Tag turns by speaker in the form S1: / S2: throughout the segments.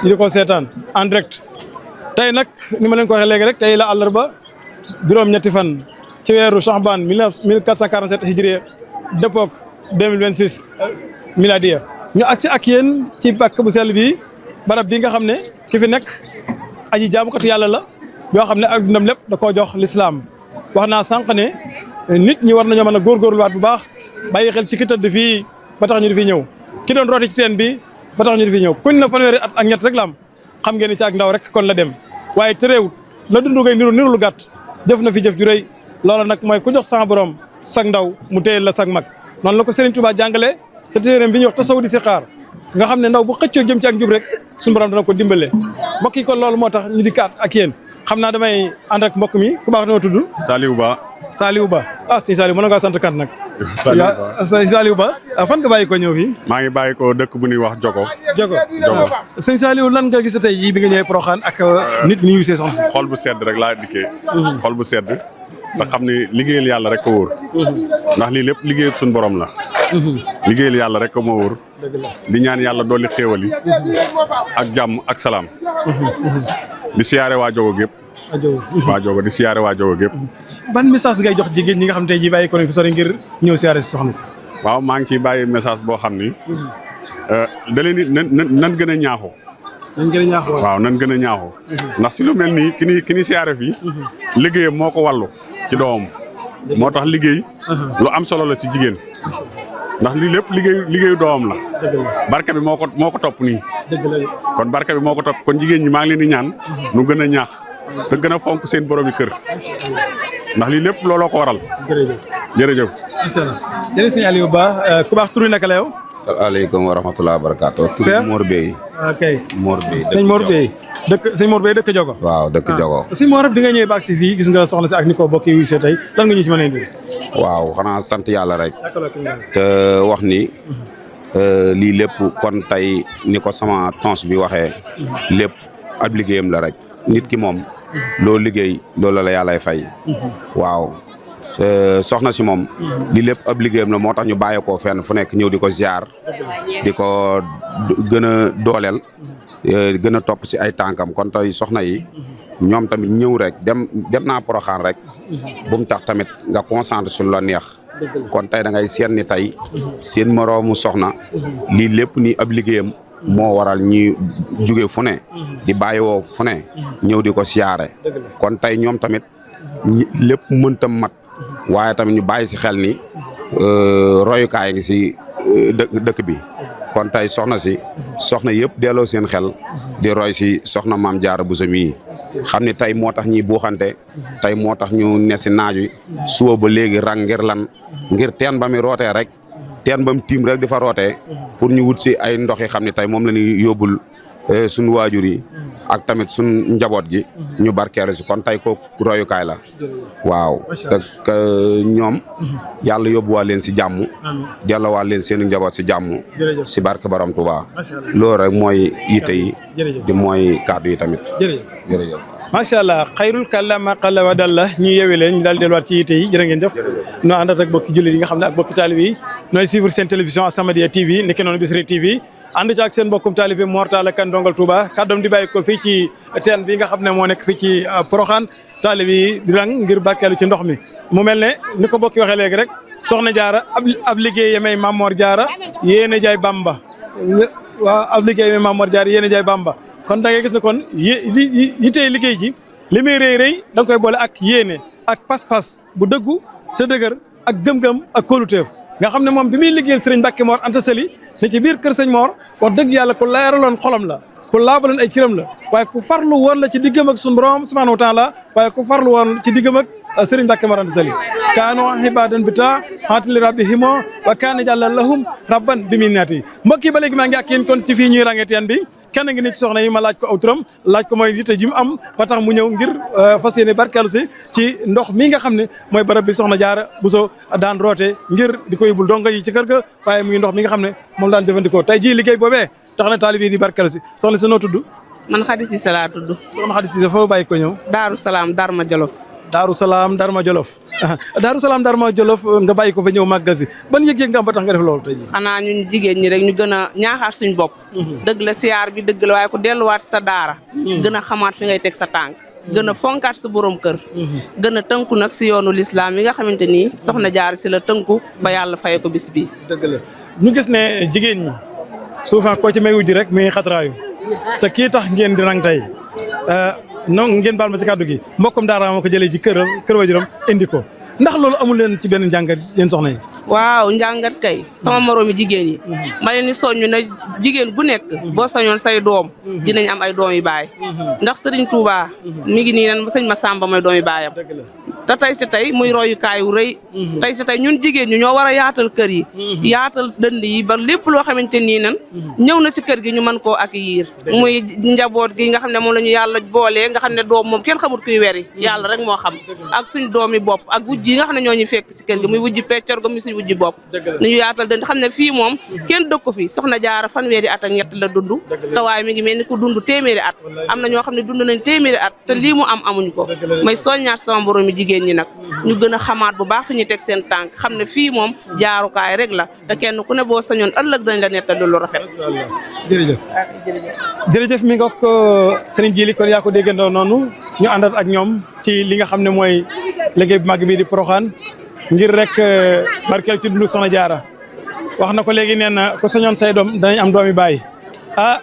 S1: ñu di ko seetaan en direct tey nag ni ma leen ko waxee léegi rek tey la àllarba juróom-ñetti fan ci weeru Shahban 1447 hijriya dëppook 2026 miladiya ñu agsi ak yéen ci bàkk bu sell bi barab bi nga xam ne ki fi nekk aji jaamukatu yàlla la yoo xam ne ak dundam lépp da koo jox lislaam wax naa sànq ne nit ñi war nañoo mën a góorgóorluwaat bu baax bàyyi xel ci ki tëdd fii ba tax ñu di fi ñëw ki doon rooti ci teen bi ba tax ñu di fi ñëw kuñ na fanweeri at ak ñett rek la am xam ngeen ni ci ak ndaw rek kon la dem waaye tereewut la dundu ngay niru lu gàtt jëf na fi jëf ju rëy loolu nag mooy ku jox sa borom sag ndaw mu téyel la sag mag noonu la ko Serigne Touba jàngale te téeréem bi ñuy wax tasawudi si xaar nga xam ne ndaw bu xëccoo jëm ci ak njub rek suñu borom dana ko dimbale mbokk yi kon loolu moo tax ñu di kaat ak yéen xam naa damay ànd ak mbokk mi ku baax na ma tudd
S2: Saliou Ba.
S1: Saliou Ba ah sëñ Saliou mën nga sant kat nag. sëñ Saliou Ba fan nga bàyyi ko ñëw fii.
S2: maa ngi bàyyi ko dëkk bu ñuy wax Jogo.
S1: Jogo sëñ Saliou lan nga gis tey jii bi nga ñëwee Porokhane ak nit ñi ñu see soxna si.
S2: xol bu sedd rek laa dikkee. xol bu sedd. te xam ne liggéeyal yàlla rek ko wóor. ndax lii lépp liggéeyal suñu borom la. liggéeyal yàlla rek ko moo wóor. di ñaan yàlla dolli xéewal yi. ak jàmm ak salaam. di siyaare waa Jogo gépp. waa Jogo di siyaare waa Jogo gépp.
S1: ban message ngay jox jigéen ñi nga xam tey jii bàyyi ko fi sori ngir ñëw siyaare si soxna si.
S2: waaw maa ngi ciy bàyyi message boo xam ni. da leen di nan gën a ñaaxu.
S1: nan gën a ñaaxu
S2: waaw nan gën a ñaaxu. ndax si lu mel nii ki ni siyaare fii. liggéeyam moo ko wàllu ci doomam. moo tax liggéey. lu am solo la ci jigéen. ndax lii lépp liggéeyu doomam la. barke bi moo ko topp nii.
S1: dëgg la
S2: kon barke bi moo ko topp kon jigéen ñi maa ngi leen di ñaan. nu gën a ñaax. te gën a fonk seen boromi kër. ndax lii lépp looloo ko waral. jërëjëf.
S1: incha allah jërëjëf sëñ Aliou Ba ku baax turu naka la yow.
S3: salaamaaleykum wa rahmatulah barakaatu.
S1: Seydou
S3: Mor Bey.
S1: ok
S3: Mor Bey
S1: sëñ Mor Bey sëñ Mor Bey dëkk Jogo.
S3: waaw dëkk Jogo.
S1: sëñ Mor bi nga ñëwee ba si fii gis nga soxna si ak ni ko bokk yi see tey lan nga ñu ci mën a indi.
S3: waaw xanaa sant yàlla rek. te wax ni. lii lépp kon tey ni ko sama tons bi waxee. lépp ab liggéeyam la rek. nit ki moom. loo liggéey loolu la yàllay fay. waaw. soxna si moom. li lépp ab liggéeyam la moo tax ñu bàyyeekoo fenn fu nekk ñëw di ko ziar. di ko gën a dooleel. gën a topp si ay tànkam kon tey soxna yi. ñoom tamit ñëw rek dem naa Porokhane rek. bu mu tax tamit nga concentré sur la neex. kon tey da ngay seet ni tey. seen moroomu soxna. lii lépp ni ab liggéeyam. moo waral ñi jóge fu ne. di bàyyiwoo fu ne. ñëw di ko siyaare. kon tey ñoom tamit lépp mënta mat. waaye tamit ñu bàyyi si xel ni royukaay ngi si dëkk bi. kon tey soxna yëpp delloo seen xel. di roy si soxna Maam Jaara Buso mi xam ni tey moo tax ñi buuxante. tey moo tax ñu ne si naaj wi. suba ba léegi rang ngir lan ngir teen ba mi rootee rek. teen ba mu tiim rek di fa rootee pour ñu wut si ay ndox yi xam ne tey moom la ñuy yóbbul suñu waajur yi ak tamit suñ njaboot gi ñu barkeelu si kon tey ko royukaay la waaw te ñoom yàlla yóbbuwaat leen si jàmm jàllawaat leen seen njaboot si jàmm si barke Borom Tuubaa loolu rek mooy yitte yi di mooy kàddu yi tamit jërëjëf
S1: macha allah xayrul kàllaama qalla wa dalla ñu yeewee leen ñu daal delluwaat ci yitte yi jërë ngeen jëf noo àndat ak bokki jullit yi nga xam ne ak bokki taalib yi nooy suivre seen télévision As-Samadiyya TV nekk noonu Bichri TV ànd ci ak seen mbokkum taalibe Mor Talla Kane Ndongal Touba kàddoom di bàyyi ko fii ci teen bi nga xam ne moo nekk fii ci Porokhane taalib yi di rang ngir barkeelu ci ndox mi mu mel ne ni ko bokki waxee léegi rek soxna jaara ab liggéey yemey Maam Mor Jaara yéene jaay Bamba waaw ab liggéey yemey Maam Mor Jaara yéene jaay Bamba kon da ngay gis ne kon yitey liggéey ji li muy rëy da nga koy boole ak yéene ak pas-pas bu dëggu te dëgër ak gëm-gëm ak kóoluteef nga xam ne moom bi muy liggéeyal sëriñ Mbàkke Mor Anta Sali ne ci biir kër sëñ Mor wax dëgg yàlla ku leeraloon xolam la ku laabaloon ay ciram la waaye ku farlu woon la ci diggam ak suñu borom subhanahu wa taala waaye ku farlu woon ci diggam ak sëriñ Mbàkke Mor Anta Sali kaano ibadan bi ta xaatali rabbihimo wa kaana jàlla lahum rabban bi minnati mbokk yi ba léegi maa ngi ak yéen kon ci fii ñuy range teen bi kenn ngi ni ci soxna yi ma laaj ko aw turam laaj ko mooy yitte ji mu am ba tax mu ñëw ngir fas yéene barkeelu si ci ndox mi nga xam ne mooy barab bi soxna Jaara Buso daan roote ngir di ko yóbbul donga yi ci kër ga waaye muy ndox mi nga xam ne moom daan jëfandikoo tey jii liggéey boobee tax na taalib yi di barkeelu si soxna si noo tudd
S4: man Khady Cissé laa tudd.
S1: soxna Khady Cissé foo bàyyi ko ñëw.
S4: Daaru Salaam Darma Jolof.
S1: Daaru Salaam Darma Jolof Daaru Salaam Darma Jolof nga bàyyi ko fa ñëw màggal si ban yëg-yëg nga am ba tax nga def loolu tey jii.
S4: xanaa ñun jigéen ñi rek ñu gën a ñaaxaat suñu bopp. dëgg la siyaar bi dëgg la waaye ko delluwaat sa daara. gën a xamaat fi ngay teg sa tànk. gën a fonkaat sa borom kër. gën a tënku nag si yoonu lislaam yi nga xamante ni soxna Jaara si la tënku ba yàlla fay ko bis bi.
S1: dëgg la ñu gis ne jigéen ñi souvent koo ci may wujj rek muy xatraayu te kii tax ngeen di rang tey non ngeen baal ma ci kàddu gi mbokkum daara moo ko jëlee ci kër waajuram indi ko ndax loolu amul leen ci benn njàngat yéen soxna yi.
S4: waaw njàngat kay sama moroomi jigéen yi ma leen di soññu na jigéen gu nekk boo sañoon say doom dinañ am ay doom yu baay ndax Serigne Touba mi ngi nii nan sëñ Massamba mooy doom yu baayam te tey si tey muy royukaayu rëy tey si tey ñun jigéen ñi ñoo war a yaatal kër yi yaatal dënd yi ba lépp loo xamante nii nan ñëw na si kër gi ñu mën koo accueillir muy njaboot gi nga xam ne moom la ñu yàlla boolee nga xam ne doom moom kenn xamut kuy weri yàlla rek moo xam ak suñ doomi bopp ak wujj yi nga xam ne ñoo ñu fekk si kër gi muy wujj peccor ga muy suñ wujj bopp nañu yaatal dënd xam ne fii moom kenn dëkk fi soxna Jaara fanweeri at ak ñett la dund te waaye mi ngi mel ni ku dund téeméeri at am na ñoo xam ne dund nañ téeméeri at te lii mu am amuñu ko may soññaat sama borom mi jigéen ñi nag ñu gën a xamaat bu baax fi ñu teg seen tànk xam ne fii moom jaarukaay rek la te kenn ku ne boo sañoon ëllëg dañ la nettali lu rafet.
S1: jërëjëf jërëjëf mi nga ko Serigne Djily kon yaa ko déggandoo noonu ñu àndat ak ñoom ci li nga xam ne mooy liggéey bu mag bii di Porokhane ngir rek barkeel ci dundu soxna Jaara wax na ko léegi nee na ko sañoon say doom danañ am doomi baay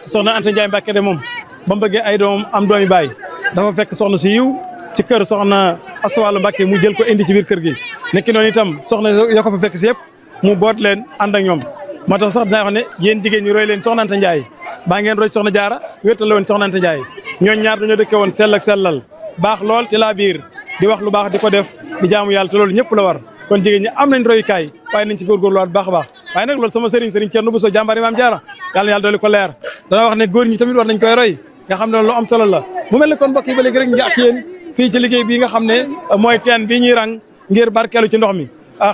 S1: soxna Anta Ndiaye Mbacke de moom ba mu bëggee ay doom am doomi baay dafa fekk soxna si yiw ci kër soxna Astawalu Mbacke mu jël ko indi ci biir kër gi nekki noonu itam soxna yoo ko fa fekk si yëpp mu boot leen ànd ak ñoom moo tax sax dinaa wax ne yéen jigéen ñi roy leen soxna Anta Ndiaye baa ngeen roy soxna Jaara wéttale woon soxna Anta Ndiaye ñooñ ñaar dañoo dëkke woon sell ak sellal baax lool te laa biir di wax lu baax di ko def di jaamu yàlla te loolu ñëpp la war kon jigéen ñi am nañ royukaay waaye nañ ci góorgóorluwaat baax a baax waaye nag loolu sama sëriñ Thierno Bousso jàmbaari Maam Jaara yàlla dooli ko leer dana wax ne góor ñi tamit war nañ koy roy nga xam ne lu am solo la mu mel ne kon mbokk yi ba léegi rek ngi ak yéen fii ci liggéey bii nga xam ne mooy teen bii ñuy rang ngir barkeelu ci ndox mi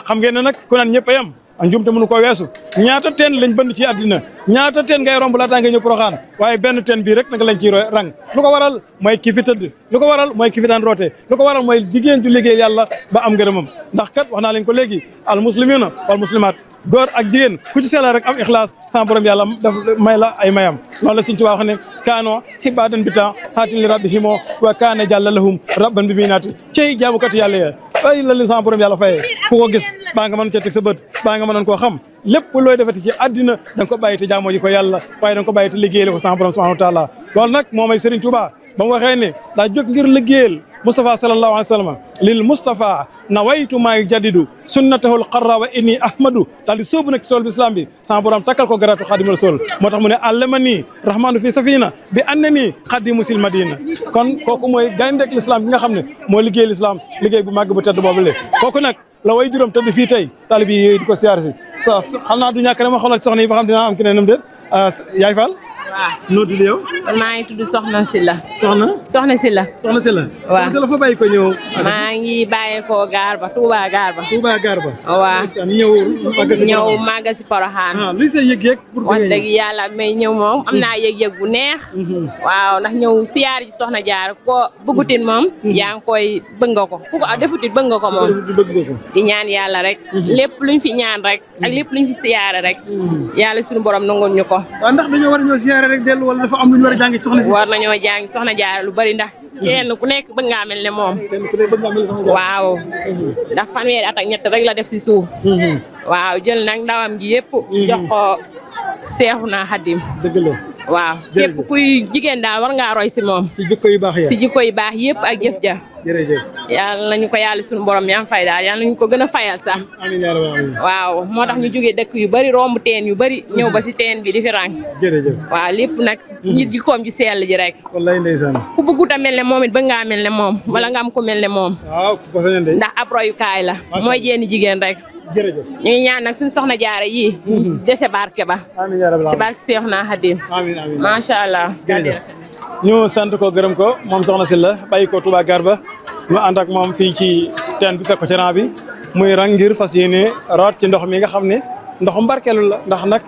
S1: xam ngeen ne nag ku naan ñëpp a yem njumte mënu koo weesu ñaata teen lañ bënd ci àddina ñaata teen ngay romb laataa nga ñëw Porokhane waaye benn teen bii rek nag lañ ciy rang lu ko waral mooy ki fi tëdd lu ko waral mooy ki fi daan roote lu ko waral mooy jigéen ju liggéey yàlla ba am ngërëmam ndax kat wax naa leen ko léegi al muslimina wal muslimat góor ak jigéen ku ci seela rek am ixlaas sans borom yàlla daf may la ay mayam loolu la Sëñ Tuubaa wax ne kaano xibadan bi temps xaatin li rabbihimo wa kaana jàlla lahum rabban bi muy naati cey jaamukatu yàlla ya ay la leen sans borom yàlla fayee ku ko gis baa nga mën ca teg sa bët baa nga mënoon koo xam lépp looy defati ci àddina da nga ko bàyyi te jaamoo ji ko yàlla waaye da nga ko bàyyi te liggéeyal ko sans borom subhanahu wa taala loolu nag moo may Serigne Touba ba mu waxee ne daa jóg ngir liggéeyal Moustapha sallallahu alayhi wa sallam lil Moustapha nawaytu maa yujaddidu sunnatahul qarra wa inni ahmadu daal di sóobu nag ci tool bi islam bi sama borom takkal ko garatu xaadimu rasul moo tax mu ne allamani rahmanu fi safina bi annani xaadimu sil madina kon kooku mooy gayndek l'islam bi nga xam ne moo liggéey l'islam liggéey bu màgg bu tedd boobu le kooku nag la way juróom tëdd fii tey taalib yi di ko siyaar si sa xam naa du ñàkk rek ma xoolal soxna yi ba xam dinaa am ki ne nam déet yaay Fall
S5: waaw
S1: noo tudd yow
S5: maa ngi tudd Soxna Sylla.
S1: Soxna
S5: Sylla.
S1: Soxna Sylla.
S5: waaw
S1: Soxna Sylla fa bàyyi ko ñëw.
S5: maa ngi bàyyeekoo gaar ba Touba gaar ba.
S1: Touba gaar ba.
S5: waaw ñëw màggal si Porokhane.
S1: luy sa yëg-yëg.
S5: wax dëgg yàlla may ñëw moom am naa yëg-yëg bu neex. waaw ndax ñëw siyaar ji Soxna Jaara ko bëggutin moom. yaa ngi koy bëgg nga ko ku ko defutit bëgg nga ko moom. di ñaan yàlla rek. lépp luñ fi ñaan rek. ak lépp luñ fi siyaare rek. yàlla suñu borom nangul ñu ko.
S1: ndax dañoo war a ñëw siyaare rek dellu wala dafa am lu ñu war a jàng ci soxna si.
S5: war nañoo jàng Soxna Jaara lu bari ndax kenn ku nekk bëgg ngaa mel ne moom. waaw ndax fanweeri at ak ñett rek la def si suuf. waaw jël nag ndawam gi yëpp. jox ko Seexuna Xaadim.
S1: dëgg la.
S5: waaw képp kuy jigéen daal war ngaa roy si moom.
S1: ci jikko yu baax ya.
S5: si jikko yu baax yëpp ak jëf ja.
S1: jërëjëf.
S5: yàlla nañu ko yàlla suñu borom yaa fay daal yàlla nañu ko gën a fayal sax.
S1: amiin yaa rabbal aalamiin.
S5: waaw moo tax ñu jógee dëkk yu bari romb teen yu bari ñëw ba si teen bi di fi rang.
S1: jërëjëf.
S5: waaw lépp nag nit jikkoom ji sell ji rek.
S1: wallaay ndeysaan.
S5: ku bëggut a mel ne moom it ba ngaa mel ne moom wala nga am ko mel ne moom.
S1: waaw ku ko sañoon de.
S5: ndax ab royukaay la. mooy jéeni jigéen rek.
S1: jërëjëf.
S5: ñu ngi ñaan nag suñu Soxna Jaara yii. dese barke ba.
S1: amiin yaa rabbal
S5: si
S1: aalamiin.
S5: barke Seexuna Xaadim.
S1: amiin amiin.
S5: macha allah.
S1: jërëjëf. ñu sant ko gërëm ko moom Soxna Sylla bàyyi ko Touba gaar ba ñu ànd ak moom fii ci teen bi fekk ko ci rang bi muy rang ngir fas yéene root ci ndox mi nga xam ne ndoxum barkeelu la ndax nag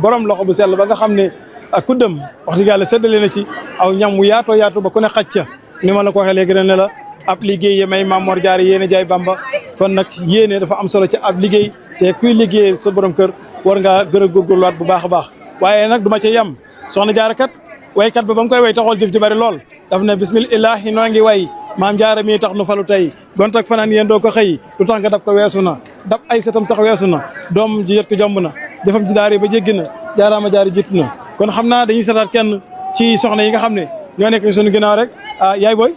S1: borom loxo bu sell ba nga xam ne ak kuddam wax dëgg yàlla séddale na ci aw ñam wu yaatoo yaatu ba ku ne xaj ca ni ma la ko waxee léegi ne la ab liggéey yi may Maam Mor Jaara yéene jaay Bamba kon nag yéene dafa am solo ci ab liggéey te kuy liggéey sa borom kër war ngaa gën a góorgóorluwaat bu baax a baax waaye nag du ma ca yem soxna Jaara kat waykat ba mu koy way taxool jëf ji bari lool daf ne bismillahi noo ngi way Maam Jaara mi tax nu falu tey gont ak fanaan yéen doo ko xëy lu tax nga dab ko weesu na dab ay setam sax weesu na doom ji yet ko jomb na jëfam ji daari ba jéggi na jaaraama jaari jiitu na kon xam naa dañuy setaat kenn ci soxna yi nga xam ne ñoo nekk suñu ginnaaw rek yaay booy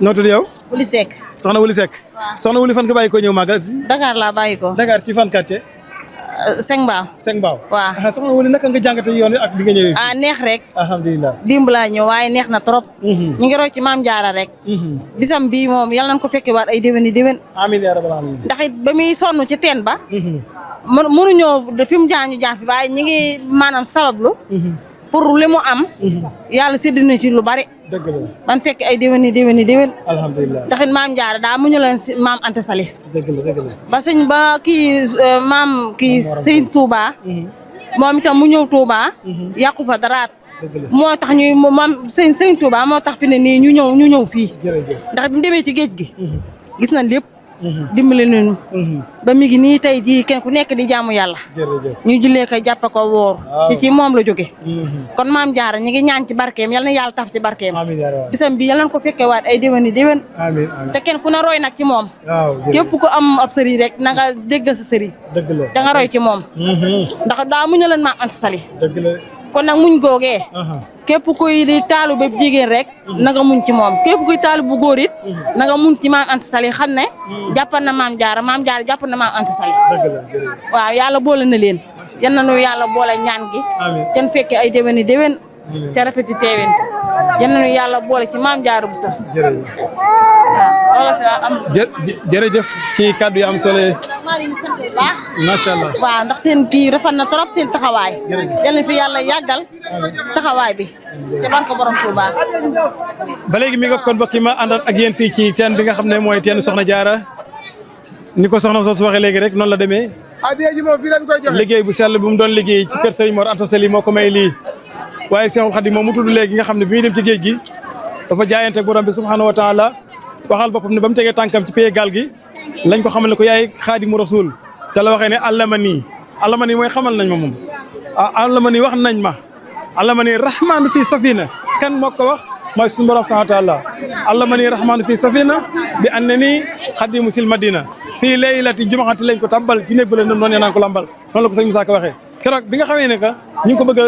S1: noo tudd yow
S6: Wuli Seck.
S1: soxna Wuli Seck soxna Wuli fan nga bàyyi ko ñëw màggal si
S6: Dakar laa bàyyi ko.
S1: Dakar ci fan quartier
S6: Seng Mbaaw.
S1: Seng Mbaaw
S6: waaw
S1: soxna Wuli naka nga jàngate yoon wi ak bi nga ñëwee
S6: neex rek.
S1: alhamdulilah
S6: dimb laa ñëw waaye neex na trop. ñu ngi roy ci Maam Jaara rek. bisam bii moom yal nañu ko fekke waat ay déwén i déwén.
S1: amiin yaa rabbal aalamiin
S6: ndax it ba muy sonn ci teen ba. mënuñoo fi mu jaañu jaan fi waaye ñi ngi maanaam sabablu. pour li mu am. yàlla sédd na ci lu bari.
S1: dëgg la
S6: ban fekk ay déwén i déwén i déwén.
S1: alhamdulilah
S6: ndax it Maam Jaara daa muñu leen si Maam Anta Sali.
S1: dëgg la dëgg la
S6: ba sëñ ba kii maam kii sëñ Touba. moom itam mu ñëw Touba. yàqu fa daraat.
S1: dëgg la
S6: moo tax ñuy moom sëñ Touba moo tax fi ne nii ñu ñëw fii.
S1: jërëjëf
S6: ndax bi mu demee ci géej gi. gis nañ lépp. dimbali nañu. ba mi ngi nii tey jii kenn ku nekk di jaamu yàlla.
S1: jërëjëf
S6: ñu jullee ko jàpp ko woor. ci moom la jóge kon Maam Jaara ñu ngi ñaan ci barkeem yal na yàlla taf ci barkeem.
S1: amiin yaa rabbal
S6: bisam bi yal nañ ko fekkee waat ay déwén i déwén.
S1: amiin amiin
S6: te kenn ku ne roy nag ci moom.
S1: waaw
S6: képp ku am ab sëriñ rek na nga dégg sa sëriñ.
S1: dëgg la
S6: da nga roy ci moom. ndax daa muñu leen Maam Anta Sali.
S1: dëgg la
S6: kon nag muñ googee. képp kuy di taalu ba jigéen rek. na nga muñ ci moom képp kuy taalu bu góor it. na nga muñ ci Maam Anta Sali xam ne. jàppal na Maam Jaara jàppal na Maam Anta Sali.
S1: dëgg la jërëjëf
S6: waaw yàlla boole na leen. yan nañu yàlla boole ñaan gi.
S1: amiin
S6: ten fekke ay déwén i déwén. te rafeti teewin. yan nañu yàlla boole ci Maam Jaara bu sa.
S1: jërëjëf
S6: am.
S1: jërëjëf ci kàddu yi am solo yi
S6: maa ngi leen di sant bu baax.
S1: macha allah
S6: waaw ndax seen kii rafet na trop seen taxawaay. yal na fi yàlla yàggal taxawaay bi. te ban ko borom Touba.
S1: ba léegi mi nga kon mbokk yi ma àndal ak yéen fii ci teen bi nga xam ne mooy teen Soxna Jaara ni ko soxna soosu waxee léegi rek noonu la demee liggéey bu sell bu mu doon liggéey ci kër Serigne Mor Anta Sali moo ko may lii waaye Seexul Xadim moom mu tudd léegi nga xam ne bi muy dem ci géej gi dafa jaayante ak borom bi subhanahu wa taala waxal boppam ne ba mu tegee tànkam ci pay gaal gi lañ ko xamal ne ko yaay Xaadimu Rasuul te la waxee ne allama nii mooy xamal nañ ma moom allama nii wax nañ ma allama nii rahmaanu fii safina kan moo ko wax mooy suñu borom subhanahu wa taala allama nii rahmaanu fii safina bi an ne nii xadimu sil madina fii laylati jumaxati lañ ko tàbbal ci néeg ba la noonu naan ko lambal noonu la ko sëñ Moussa Ka waxee keroog bi nga xamee ne que ñu ngi ko bëgg a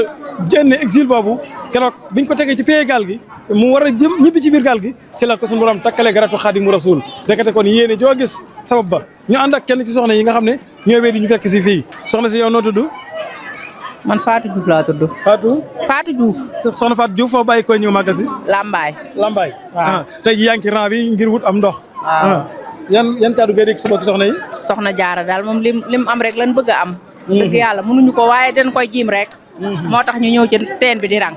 S1: génne exil boobu keroog biñ ko tegee ci pay gaal gi mu war a jëm ñibbi ci biir gaal gi ci la ko suñu borom takkalee garatu xaadimu rasul dekate kon yéene joo gis sabab ba ñu ànd ak kenn ci soxna yi nga xam ne ñoo wee di ñu fekk si fii soxna si yow noo tudd
S7: man Fatou Diouf laa tudd. Fatou Diouf.
S1: soxna Fatou Diouf foo bàyyi koy ñëw màggal si
S7: Lambaay.
S1: waaw tey jii yaa ngi ci rang bi ngir wut am ndox yan kàddu ngay dégg sama soxna yi
S7: Soxna Jaara daal moom lim am rek lan bëgg a am. dëgg yàlla mënuñu ko waaye dañ koy jiim rek. moo tax ñu ñëw ci teen bi di rang.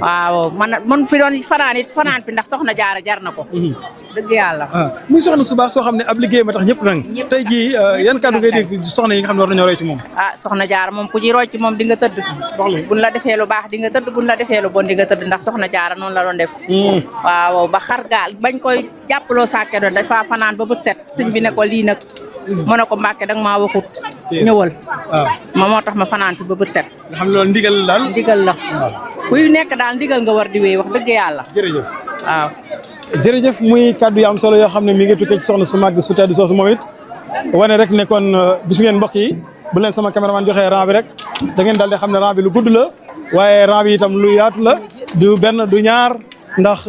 S7: waaw man fi doon fanaan fi ndax Soxna Jaara jar na ko. dëgg yàlla.
S1: muy soxna su baax soo xam ne ab liggéey ma tax ñëpp nang tey jii yan kàddu ngay dégg soxna yi nga xam ne war nañoo roy ci moom
S7: Soxna Jaara moom ku ci roy ci moom di nga tëdd buñ la defee lu baax di nga tëdd buñ la defee lu bon di nga tëdd ndax Soxna Jaara noonu la doon def waaw ba xar gaal bañ koy jàppaloo sàkke doon dafa fanaan ba bët set sëñ bi ne ko lii nag mu ne ko Mbàkke danga maa waxut ñëwal moo tax ma fanaan fi ba bët set
S1: nga xam ne loolu ndigal la daal
S7: ndigal la kuy nekk daal ndigal nga war di wéy wax dëgg yàlla
S1: jërëjëf
S7: waaw
S1: jërëjëf muy kàddu yu am solo yoo xam ne mi ngi tukkee ci soxna su màgg su tedd soosu moom it wane rek ne kon gis ngeen mbokk yi bu leen sama caméraman joxee rang bi rek da ngeen daal di xam ne rang bi lu gudd la waaye rang bi itam lu yaatu la du benn du ñaar ndax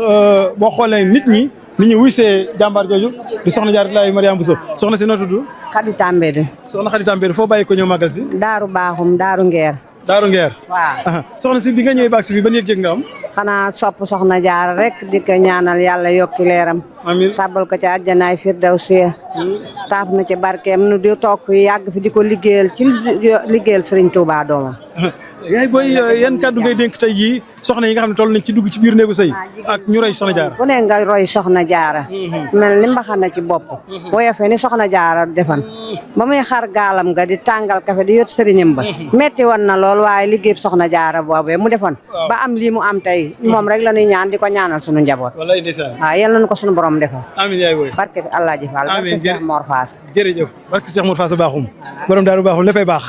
S1: boo xoolee nit ñi wuysee jàmbaar jooju di soxna Jaaratullaahi Mariama Bousso soxna si noo tudd
S8: Xadi Tambédou.
S1: soxna Xadi Tambédou foo bàyyi ko ñëw màggal si
S8: Daaru Baaxum Daaru Ngeer.
S1: Daaru Ngeer
S8: waaw
S1: soxna si bi nga ñëwee baag si fii ban yëg-yëg nga am
S8: xanaa sopp soxna Jaara rek di ko ñaanal yàlla yokki leeram
S1: amiin
S8: tàbbal ko ci àjjanaay firdawsi taaf na ci barkeem nu di toog fi yàgg fi di ko liggéeyal ci liggéeyal Serigne Touba doomam.
S1: yaay booy yan kàddu ngay dénk tey jii soxna yi nga xam ne toll nañ ci dugg ci biir néegu sëy ak ñu roy soxna Jaara.
S8: ku ne nga roy soxna Jaara mel ni mbaxana ci bopp woyofe ni soxna Jaara defan ba muy xar gaalam nga di tàngal kafe di yot sëriñam ba metti woon na lool waaye liggéey soxna Jaara boobee mu defoon ba am lii mu am tey moom rek la ñuy ñaan di ko ñaanal sunu njaboot.
S1: wallaay ndeysaan.
S8: waaw yal nañu ko sunu borom defal.
S1: amiin yaay booy.
S8: barke bi Allah ji Fall.
S1: amiin
S8: barke Cheikh Mor Fass.
S1: jërëjëf barke Cheikh Mor Fass baaxum borom daaru baaxum léppay baax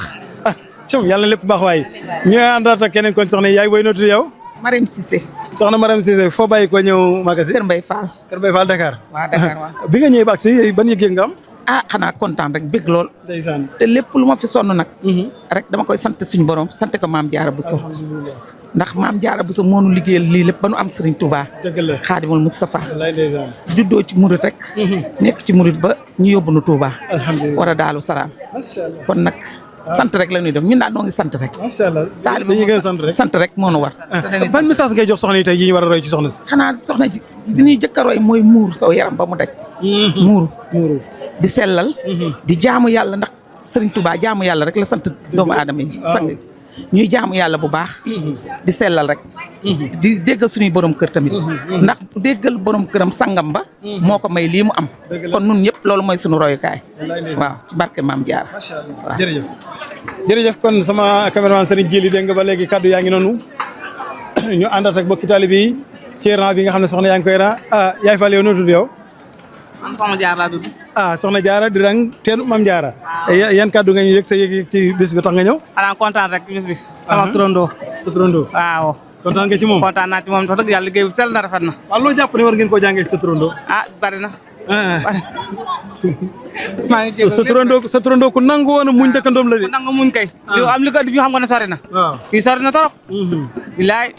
S1: cum yàlla lépp baax waaye ñu àndaat ak keneen kon soxna yaay booy noo tudd yow.
S9: Marème Cissé.
S1: soxna Marème Cissé foo bàyyi ko ñëw Magasi.
S9: Kër Mbaye Fall.
S1: Kër Mbaye Fall Dakar.
S9: waaw Dakar waaw.
S1: bi nga ñëwee ba agsi ban yëg-yëg nga am.
S9: ah xanaa kontaan rek bëgg lool.
S1: ndeysaan.
S9: te lépp lu ma fi sonn nag. rek dama koy sant suñu borom sant ko maam Jaara Bousso. ndax maam Jaara Bousso moo nu liggéeyal lii lépp ba nu am Serigne Touba.
S1: dëgg la
S9: Xaadimul Moustapha.
S1: wallaay ndeysaan.
S9: juddoo ci murit rek. nekk ci murit ba ñu yóbbu nu Touba.
S1: alhamdulilah
S9: war a daalu salaam.
S1: macha allah
S9: kon nag sant rek la ñuy def ñun daal noo ngi sant rek.
S1: macha allah
S9: taalibe
S1: dañuy gën a sant rek
S9: sant rek moo nu war.
S1: ban message ngay jox soxna yi tey yi ñu war a roy ci soxna si.
S9: xanaa soxna ji li ñuy jëkk a roy mooy muur saw yaram ba mu daj. muuru di sellal. di jaamu yàlla ndax Serigne Touba jaamu yàlla rek la sant doomu aadama yi sang ñuy jaamu yàlla bu baax. di sellal rek. di déggal suñuy borom kër tamit. ndax déggal borom këram sangam ba. moo ko may lii mu am. kon nun ñëpp loolu mooy suñu royukaay. waaw ci barke maam Jaara.
S1: macha allah jërëjëf. jërëjëf kon sama caméraman Serigne Djili dégg nga ba léegi kaddu yaa ngi noonu ñu àndaat ak bokki taalibe yi ci rang bi nga xam ne soxna yaa ngi koy rang yaay Fall yow noo tudd yow.
S4: man soxna Jaara laa tudd.
S1: soxna Jaara di rang teenu Maam Jaara. yan kaddu nga ñu yëg sa yëg ci bis bi tax nga ñëw.
S4: xanaa kontaan rek bis. sama turandoo.
S1: sa turandoo.
S4: waaw.
S1: kontaan nga ci moom.
S4: kontaan naa ci moom wax dëgg yàlla liggéey bu sell na rafet na.
S1: waaw loo jàpp ne war ngeen koo jàngee sa turandoo.
S4: bari na.
S1: maa ngi sa turandoo ku nangu woon a muñ dëkkandoom la de.
S4: ku nangu muñ kay. li am li ko di fi xam nga ne sori na.
S1: waaw
S4: fii sori na trop. bilaay.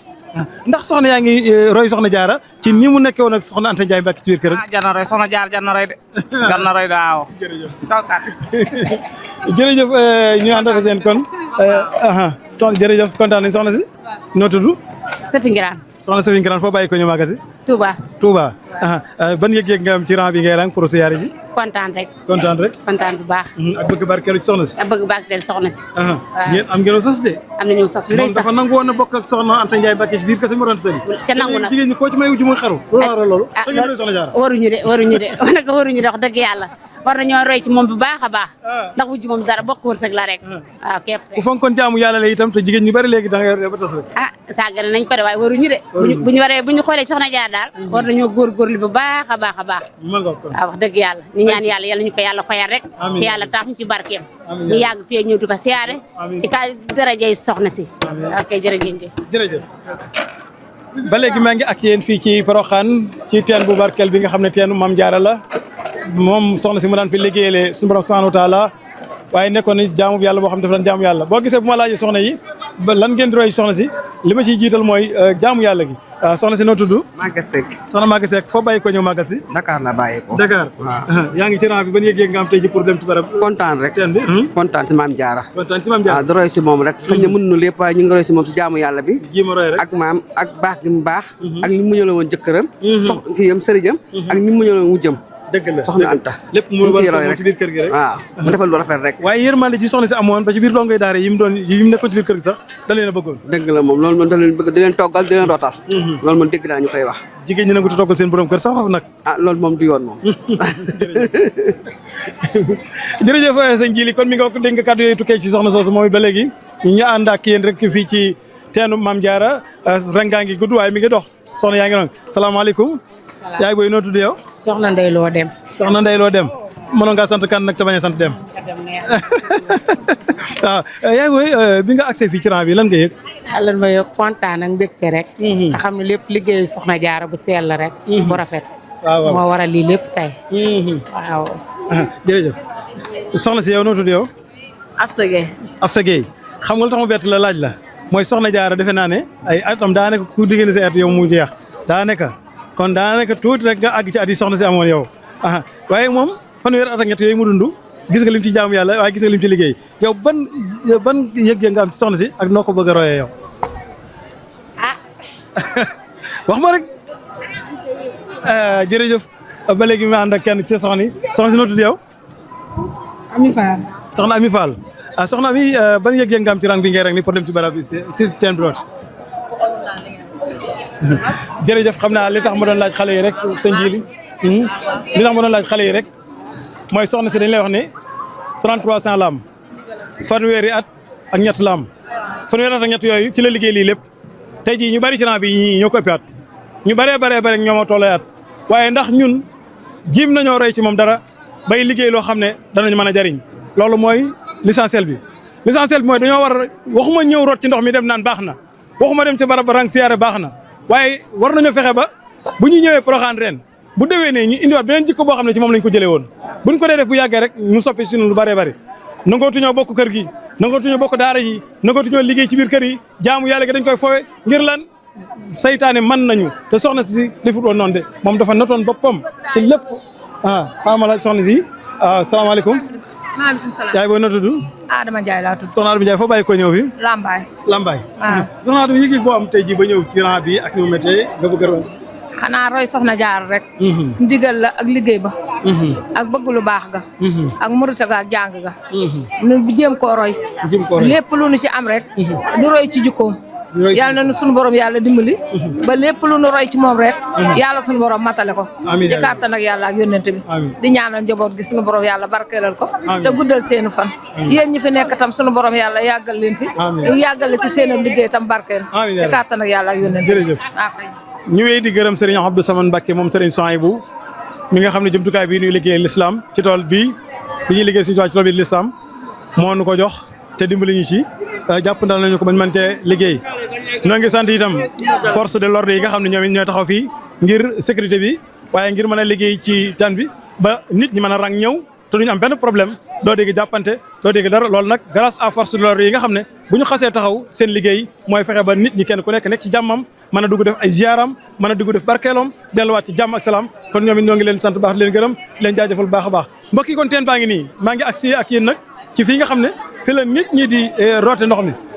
S1: ndax soxna yaa ngi roy soxna Jaara ci ni mu nekkee woon ak soxna Anta Ndiaye Mbacke ci biir kër.
S4: jar na roy soxna Jaara jar na roy de. jar na roy de waaw.
S1: jërëjëf ñu ànd ak yéen kon soxna jërëjëf kontaan nañ soxna si noo tudd.
S6: Safi Ngiraan.
S1: soxna Safi Ngiraan foo bàyyi ko ñëw Magasi.
S6: Touba.
S1: Touba ban yëg-yëg nga am ci rang bi ngay rang pour siyaare ji.
S6: kontaan rek.
S1: kontaan rek.
S6: kontaan bu baax.
S1: ak bëgg barkeelu ci soxna si.
S6: ak bëgg barkeelu soxna si.
S1: yéen am ngeen sas de.
S6: am nañu sas yu rëy sax
S1: moom dafa nangu woon a bokk ak soxna Anta Ndiaye Mbacke ci biir kese mu doon sëri.
S6: ca nangu nag
S1: jigéen ñi koo ci may wujj muy xaru. loolu waral loolu. te ngeen roy soxna Jaara.
S6: waruñu de waruñu de wax dëgg yàlla war nañoo roy ci moom bu baax a baax. ndax wujj moom dara bokk wërsëg la rek. waaw képp
S1: ku fonkoon jaamu yàlla la itam te jigéen ñu bari léegi da nga yor ba tas rek.
S6: sàggane nañ ko de waaye waruñu de. bu ñu xoolee soxna Jaara daal. war nañoo góorgóorlu bu baax a baax a baax. waaw wax dëgg yàlla ñu ñaan yàlla ñu ko yàlla fayal rek. te yàlla tax ñu ci barkeem. ñu yàgg fii ñëw di ko siyaare. ci ka darajay soxna si. ok
S1: jërëjëf. ba léegi maa ngi ak yéen fii ci Porokhane ci teen bu barkeel bi nga xam ne teenu Maam Jaara la moom soxna si mu daan fi liggéeyale suñu borom subhanahu wa taala waaye nekkoon ni jaamu yàlla boo xam ne dafa daan jaamu yàlla boo gisee bu ma laajee soxna yi ba lan ngeen di roy soxna si li ma ciy jiital mooy jaamu yàlla gi soxna si noo tudd.
S10: Maguette Seck.
S1: soxna Maguette Seck foo bàyyi ko ñëw màggal si.
S10: Dakar la bàyyi ko.
S1: Dakar waaw. yaa ngi ci rang bi ban yëg-yëg nga am tey ji pour dem ci barab.
S10: kontaan rek
S1: teen bi.
S10: kontaan ci Maam Jaara.
S1: kontaan ci Maam Jaara.
S10: di roy si moom rek. xëy na mënuñu lépp waaye ñu ngi roy si moom si jaamu yàlla bi.
S1: ji ma roy rek
S10: ak maam ak baax gi mu baax. ak ni mu muñale woon jëkkëram. kii yam sëriñam. ak ni mu muñale woon wujjam.
S1: dëgg la
S10: soxna Anta.
S1: lépp mu war a ci biir kër gi rek.
S10: waaw mu defal lu rafet rek.
S1: waaye yërmande ci soxna si amoon ba ci biir dongoy daara yi mu nekkoon ci biir kër gi sax da leen a bëggoon.
S10: dëgg la moom loolu moom da leen bëgg di leen toggal di leen rootal. loolu moom dégg naa ñu koy wax.
S1: jigéen ñi nangu te toggal seen borom kër sax foofu nag.
S10: loolu moom du yoon moom.
S1: jërëjëf sëñ Jili kon mi nga dégg nga kàddu yooyu tukkee ci soxna soosu moom it ba léegi ñu ànd ak yéen rek fii ci teenu Maam Jaara rangaa ngi gudd waaye mi ngi dox soxna yaa ngi noonu salaamaaleykum. yaay booy noo tudd yow.
S11: soxna Ndeye Lo Dem.
S1: soxna Ndeye Lo Dem mënoon ngaa sant kan nag te bañ a sant Dem. waaw yaay booy bi nga accès fii ci rang bi lan nga yëg.
S11: lan ma yëg kontaan ak mbégte rek. nga xam ne lépp liggéey soxna Jaara bu sell rek. bu rafet.
S1: waaw
S11: moo waral lii lépp tey. waaw.
S1: jërëjëf soxna si yow noo tudd yow.
S4: Afsa Gueye.
S1: Afsa Gueye xam nga lu tax ma bett la laaj la mooy soxna Jaara defe naa ne ay atam daanaka ku diggante si at yow mu jeex daanaka. kon daanaka tuuti rek nga àgg ci at yi soxna si amoon yow waaye moom fanweeri at ak ñett yooyu mu dund gis nga lim ci jaamu yàlla waaye gis nga lim ci liggéey yow ban yëg-yëg nga am ci soxna si ak noo ko bëgg a royee yow. wax ma rek jërëjëf ba léegi ma ànd ak kenn ci soxna yi soxna si noo tudd yow.
S12: Ami Fall.
S1: soxna Ami Fall soxna Ami ban yëg-yëg nga am ci rang bi ngay rang ni pour dem ci barab bi ci teen bi root. jërëjëf xam naa li tax ma doon laaj xale yi rek sëñ ji li tax ma doon laaj xale yi rek mooy soxna si dañ lay wax ne 3300 la am fanweeri at ak ñett la am fanweeri at ak ñett yooyu ci la liggéey lii lépp tey jii ñu bari ci rang bi ñii ñoo ko ëppi at ñu baree ñoo ma tolloo at waaye ndax ñun jiim nañoo roy ci moom dara bay liggéey loo xam ne danañ mën a jariñ loolu mooy l'essentiel bi mooy dañoo war waxuma ñëw root ci ndox mi dem naan baax na waxuma dem ci barab rang siyaare baax na waaye war nañoo fexe ba bu ñu ñëwee Porokhane ren bu déwénee ñu indiwaat beneen jikko boo xam ne ci moom lañ ko jëlee woon buñ ko dee def bu yàggee rek mu soppi suñu lu bëree bëri nangootuñoo bokk kër gi nangootuñoo bokk daara yi nangootuñoo liggéey ci biir kër yi jaamu yàlla gi dañ koy fowe ngir lan saytaane mën nañu te soxna si defut woon noonu de moom dafa notoon boppam te lépp xaama la soxna si asalaamaaleykum.
S12: maaleykum salaam.
S1: yaay booy na tudd.
S12: Adama Ndiaye laa tudd.
S1: soxna Adama Ndiaye foo bàyyi ko ñëw fi. Lambaay. soxna Adama yëg-yëg boo am tey jii ba ñëw ci rang bi ak ni mu méttee nga bëgg a roy.
S12: xanaa roy soxna jaar rek. ndigal la ak liggéey ba. ak bëgg lu baax ga. ak murite ga ak jàng ga. nu jéem koo roy. lépp lu nu ci am rek. du roy ci jukkoom. yàlla na sunu borom yàlla dimbali. ba lépp lu nu roy ci moom rek. yàlla sunu borom matale ko.
S1: amiin
S12: ci kàttan ak yàlla ak yónnent bi. di ñaanal njaboot gi sunu borom yàlla barkeelal ko. te guddal seenu fan. yéen ñi fi nekk tam sunu borom yàlla yàggal leen fi. yàggal ci seen liggéey tam barkeel. ci kàttan ak yàlla ak yónnent bi.
S1: jërëjëf ñu wéy di gërëm Serigne Abdou Samane Mbacké moom Serigne Souhaïbou mi nga xam ne jumtukaay bii ñuy liggéey l'islam ci tool bii bi ñuy liggéey suñu ci tool bi l'islam moo nu ko jox te dimbali ñu ci jàppandal nañu ko bañ mën cee liggéey. ñoo ngi sant itam force de l'ordre yi nga xam ne ñoom it ñooy taxaw fii ngir sécurité bi waaye ngir mën a liggéey ci tan bi ba nit ñi mën a rang ñëw te duñu am benn problème doo dégg jàppante doo dégg dara loolu nag grâce à force de l'ordre yi nga xam ne bu ñu xasee taxaw seen liggéey mooy fexe ba nit ñi kenn ku nekk ci jàmmam mën a dugg def ay ziaram mën a dugg def barkeeloom delluwaat ci jàmm ak salaam kon ñoom it ñoo ngi leen sant baax leen gërëm leen jaajëfal baax a baax mbokk yi kon teen baa ngi nii maa ngi agsi ak yéen nag ci fii nga xam ne fi la nit ñi di roote ndox mi